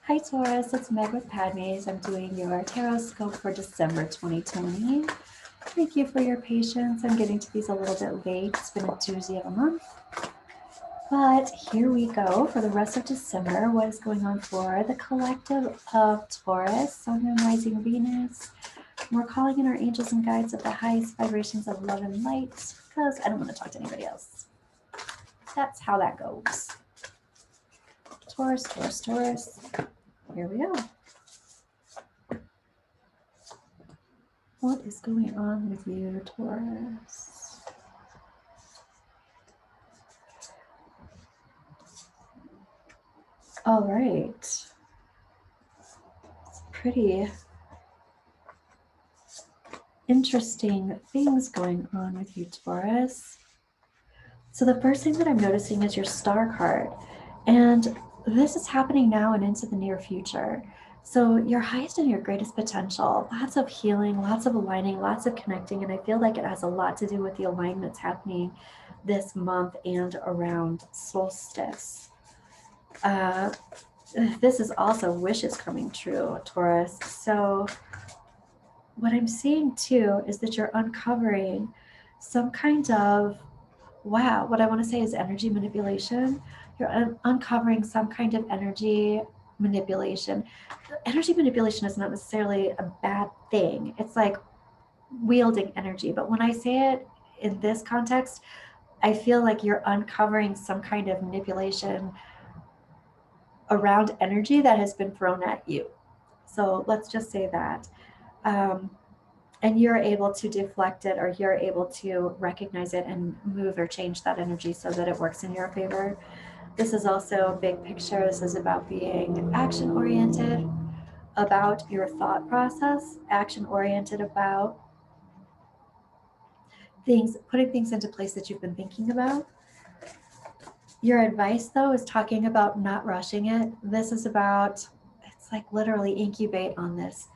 Hi Taurus, it's Meg with Padmes. I'm doing your tarot scope for December 2020. Thank you for your patience. I'm getting to these a little bit late. It's been a doozy of a month. But here we go for the rest of December. What is going on for the collective of Taurus, Sun and Rising Venus? We're calling in our angels and guides at the highest vibrations of love and light because I don't want to talk to anybody else. That's how that goes. Taurus, Taurus, Taurus. Here we go. What is going on with you, Taurus? All right. It's pretty interesting things going on with you, Taurus. So the first thing that I'm noticing is your star card. And this is happening now and into the near future. So your highest and your greatest potential, lots of healing, lots of aligning, lots of connecting. And I feel like it has a lot to do with the alignments happening this month and around solstice. This is also wishes coming true, Taurus. So what I'm seeing too is that you're uncovering some kind of, wow, what I want to say is energy manipulation. You're uncovering some kind of energy manipulation. Energy manipulation is not necessarily a bad thing. It's like wielding energy. But when I say it in this context, I feel like you're uncovering some kind of manipulation around energy that has been thrown at you. So let's just say that. Um, and you're able to deflect it, or you're able to recognize it and move or change that energy so that it works in your favor. This is also big picture. This is about being action oriented, about your thought process, action oriented about things, putting things into place that you've been thinking about. Your advice, though, is talking about not rushing it. This is about, it's like literally incubate on this.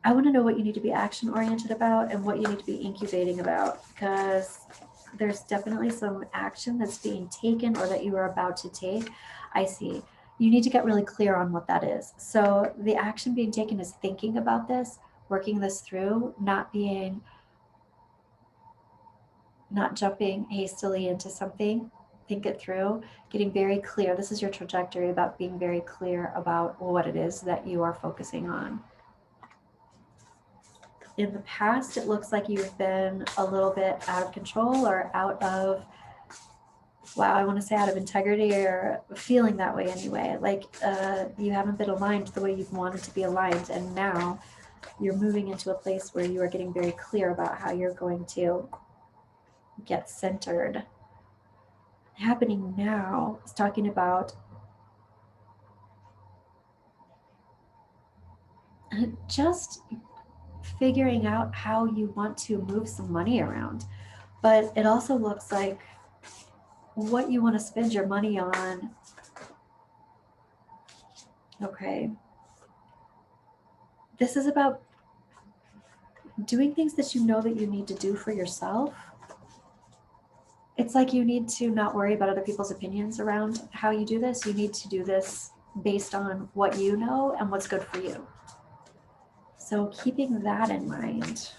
I want to know what you need to be action oriented about and what you need to be incubating about, because there's definitely some action that's being taken or that you are about to take. I see. You need to get really clear on what that is. So the action being taken is thinking about this, working this through, not jumping hastily into something. Think it through, getting very clear. This is your trajectory about being very clear about what it is that you are focusing on. In the past, it looks like you've been a little bit out of control or out of, wow, I want to say out of integrity, or feeling that way anyway. Like you haven't been aligned the way you've wanted to be aligned. And now you're moving into a place where you are getting very clear about how you're going to get centered. Happening now is talking about just figuring out how you want to move some money around. But it also looks like what you want to spend your money on. Okay. This is about doing things that you know that you need to do for yourself. It's like you need to not worry about other people's opinions around how you do this. You need to do this based on what you know and what's good for you. So keeping that in mind.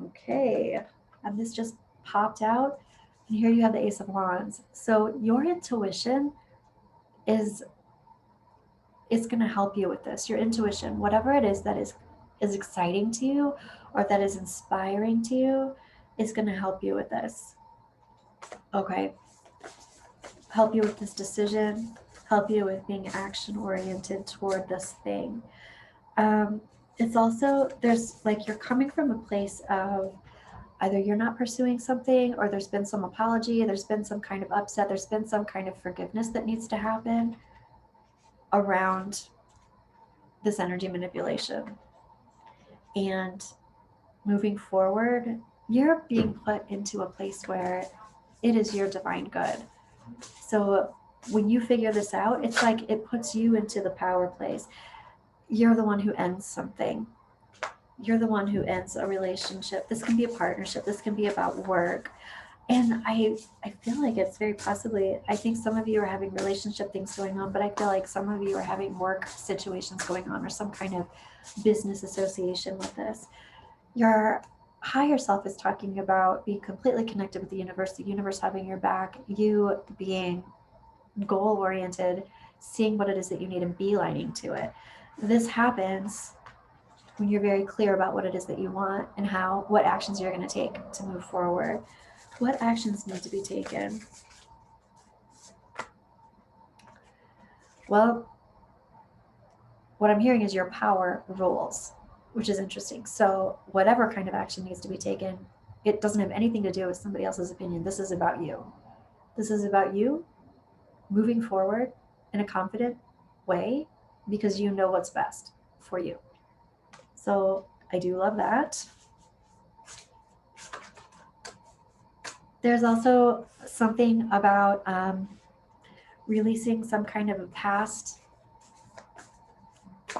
Okay. And this just popped out. And here you have the Ace of Wands. So your intuition is going to help you with this. Your intuition, whatever it is that is exciting to you or that is inspiring to you, is going to help you with this. Okay. Help you with this decision, help you with being action oriented toward this thing. It's also, there's like, you're coming from a place of either you're not pursuing something, or there's been some apology, there's been some kind of upset, there's been some kind of forgiveness that needs to happen around this energy manipulation. And moving forward, you're being put into a place where it is your divine good. So when you figure this out, it's like it puts you into the power place. You're the one who ends something. You're the one who ends a relationship. This can be a partnership. This can be about work. And I feel like it's very possibly, I think some of you are having relationship things going on, but I feel like some of you are having work situations going on or some kind of business association with this. Your higher self is talking about being completely connected with the universe having your back, you being goal oriented, seeing what it is that you need and beelining to it. This happens when you're very clear about what it is that you want and what actions you're going to take to move forward. What actions need to be taken? Well, what I'm hearing is your power rules, which is interesting. So whatever kind of action needs to be taken, it doesn't have anything to do with somebody else's opinion. This is about you. This is about you moving forward in a confident way because you know what's best for you. So I do love that. There's also something about releasing some kind of a past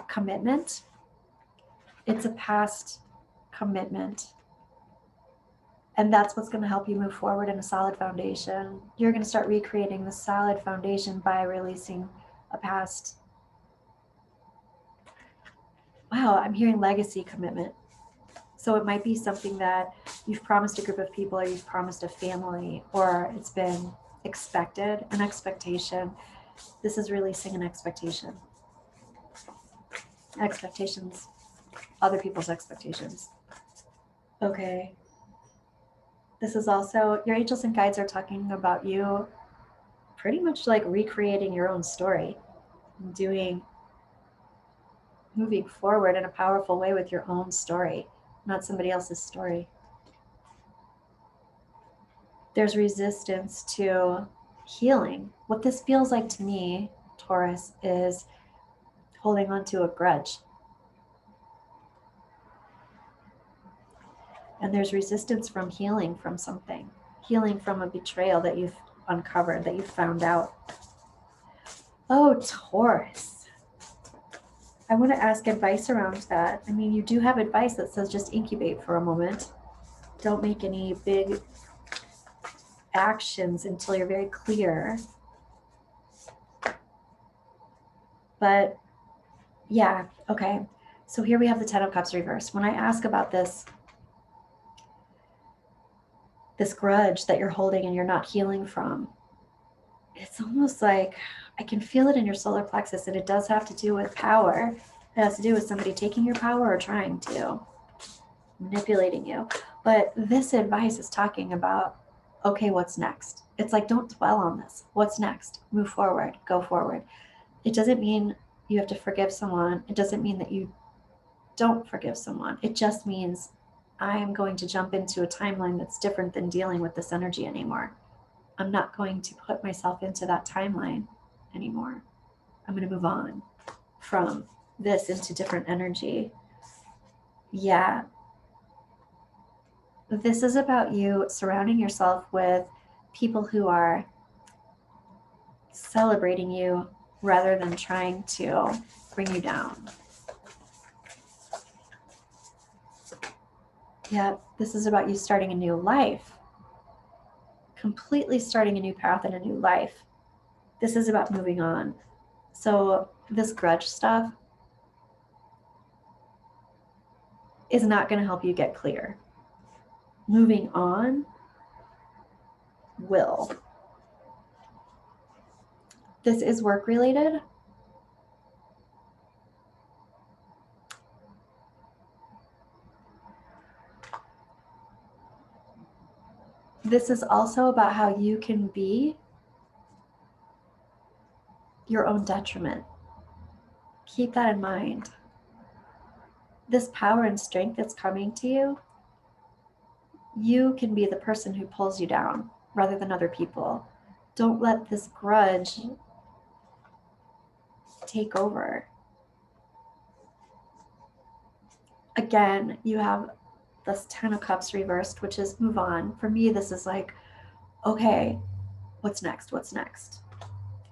commitment. It's a past commitment. And that's what's going to help you move forward in a solid foundation. You're going to start recreating the solid foundation by releasing a past. Wow, I'm hearing legacy commitment. So it might be something that you've promised a group of people or you've promised a family or it's been expected, an expectation. This is releasing an expectation. Expectations, other people's expectations. Okay. This is also, your angels and guides are talking about you pretty much like recreating your own story, moving forward in a powerful way with your own story, not somebody else's story. There's resistance to healing. What this feels like to me, Taurus, is holding on to a grudge. And there's resistance from healing from something, healing from a betrayal that you've uncovered, that you've found out. Oh, Taurus. I want to ask advice around that. I mean, you do have advice that says just incubate for a moment. Don't make any big actions until you're very clear. But yeah, okay. So here we have the Ten of Cups reversed. When I ask about this grudge that you're holding and you're not healing from, it's almost like I can feel it in your solar plexus, and it does have to do with power. It has to do with somebody taking your power or trying to, manipulating you. But this advice is talking about, okay, what's next? It's like, don't dwell on this. What's next? Move forward, go forward. It doesn't mean you have to forgive someone. It doesn't mean that you don't forgive someone. It just means I am going to jump into a timeline that's different than dealing with this energy anymore. I'm not going to put myself into that timeline anymore. I'm going to move on from this into different energy. Yeah. This is about you surrounding yourself with people who are celebrating you rather than trying to bring you down. Yeah, this is about you starting a new life, completely starting a new path and a new life. This is about moving on. So this grudge stuff is not going to help you get clear. Moving on will. This is work related. This is also about how you can be your own detriment. Keep that in mind. This power and strength that's coming to you, you can be the person who pulls you down rather than other people. Don't let this grudge take over. Again, you have this Ten of Cups reversed, which is move on. For me, this is like, okay, what's next? What's next?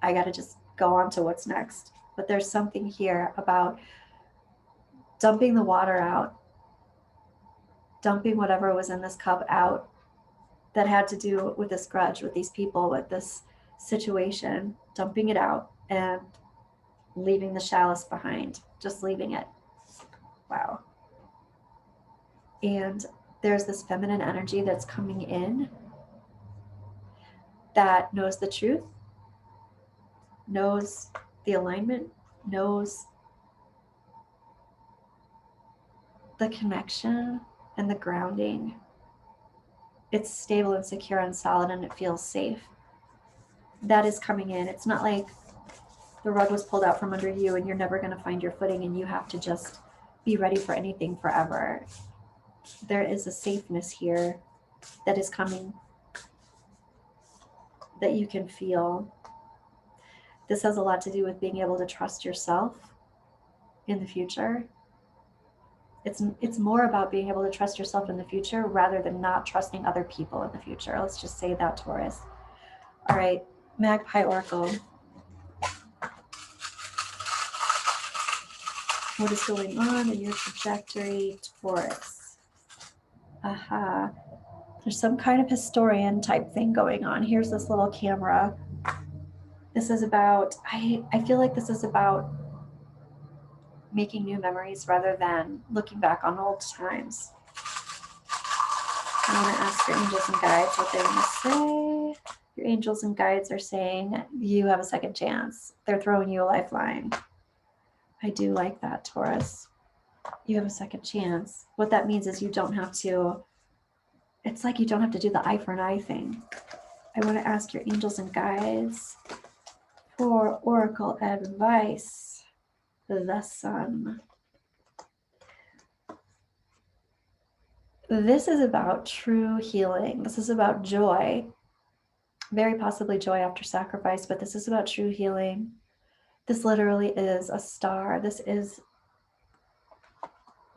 I got to just go on to what's next. But there's something here about dumping the water out, dumping whatever was in this cup out, that had to do with this grudge, with these people, with this situation, dumping it out and leaving the chalice behind, just leaving it. Wow. And there's this feminine energy that's coming in that knows the truth, knows the alignment, knows the connection and the grounding. It's stable and secure and solid, and it feels safe. That is coming in. It's not like the rug was pulled out from under you and you're never going to find your footing and you have to just be ready for anything forever. There is a safeness here that is coming that you can feel. This has a lot to do with being able to trust yourself in the future. It's more about being able to trust yourself in the future rather than not trusting other people in the future. Let's just say that, Taurus. All right, Magpie Oracle. What is going on in your trajectory, Taurus? Aha. There's some kind of historian type thing going on. Here's this little camera. This is about, I feel like this is about making new memories rather than looking back on old times. I want to ask your angels and guides what they want to say. Your angels and guides are saying you have a second chance. They're throwing you a lifeline. I do like that, Taurus. You have a second chance. What that means is you don't have to, it's like you don't have to do the eye for an eye thing. I want to ask your angels and guides for oracle advice. The Sun. This is about true healing. This is about joy. Very possibly joy after sacrifice, but this is about true healing. This literally is a star. This is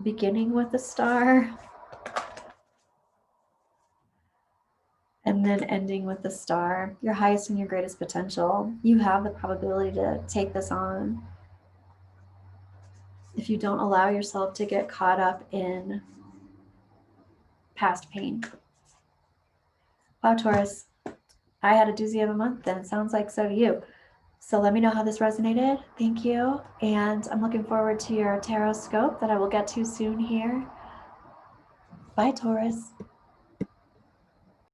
beginning with a star and then ending with the star. Your highest and your greatest potential. You have the probability to take this on if you don't allow yourself to get caught up in past pain. Wow, Taurus, I had a doozy of a month, and it sounds like so do you. So let me know how this resonated. Thank you. And I'm looking forward to your tarot scope that I will get to soon here. Bye, Taurus.